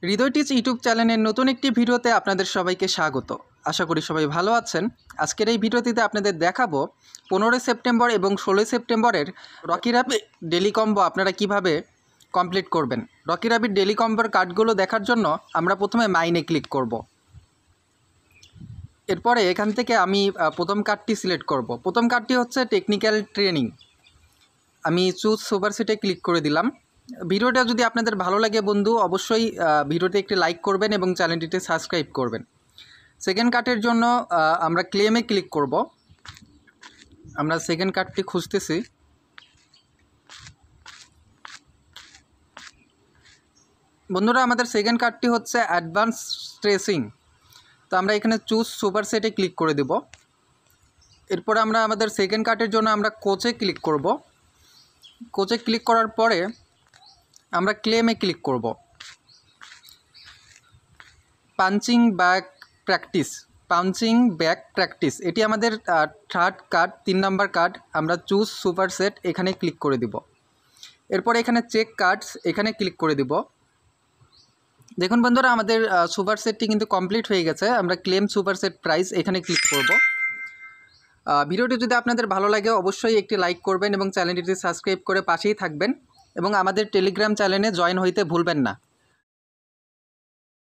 হৃদয় teach YouTube চ্যানেলের নতুন একটি ভিডিওতে আপনাদের সবাইকে স্বাগত। আশা করি সবাই ভালো আছেন। আজকের এই ভিডিওটিতে আপনাদের দেখাবো 15 সেপ্টেম্বর এবং 16 সেপ্টেম্বরের রকি র্যাপিড ডেলি কম্বো আপনারা কিভাবে কমপ্লিট করবেন। রকি র্যাপিড ডেলি কম্বোর কার্ডগুলো দেখার জন্য আমরা প্রথমে মাইনে ক্লিক করব। এরপরে এখান থেকে আমি প্রথম কার্ডটি সিলেক্ট করব। প্রথম কার্ডটি হচ্ছে টেকনিক্যাল ট্রেনিং। আমি চুজ সুপার সেটে ক্লিক করে দিলাম। ভিডিওটা যদি আপনাদের ভালো লাগে বন্ধু, অবশ্যই ভিডিওতে একটি লাইক করবেন এবং চ্যানেলটিতে সাবস্ক্রাইব করবেন। সেকেন্ড কার্ডের জন্য আমরা ক্লেমে ক্লিক করব। আমরা সেকেন্ড কার্ডটি খুঁজতেছি। বন্ধুরা, আমাদের সেকেন্ড কার্ডটি হচ্ছে অ্যাডভান্স স্ট্রেসিং। তো আমরা এখানে চুজ সুপার সেটে ক্লিক করে দেব। এরপরে আমরা আমাদের সেকেন্ড কার্ডের জন্য আমরা কোচে ক্লিক করব। কোচে ক্লিক করার পরে আমরা ক্লেমে ক্লিক করব। পাঞ্চিং ব্যাক প্র্যাকটিস এটি আমাদের থার্ড কার্ড, 3 নম্বর কার্ড। আমরা চুজ সুপার সেট এখানে ক্লিক করে দিব। এরপরে এখানে চেক কার্ডস এখানে ক্লিক করে দিব। দেখুন বন্ধুরা, আমাদের সুপার সেটটি কিন্তু কমপ্লিট হয়ে গেছে। আমরা ক্লেম সুপার সেট প্রাইস এখানে ক্লিক করব। ভিডিওটি যদি আপনাদের ভালো লাগে অবশ্যই একটি লাইক করবেন এবং চ্যানেলটিতে সাবস্ক্রাইব করে পাশেই থাকবেন এবং আমাদের টেলিগ্রাম চ্যানেলে জয়েন হইতে ভুলবেন না।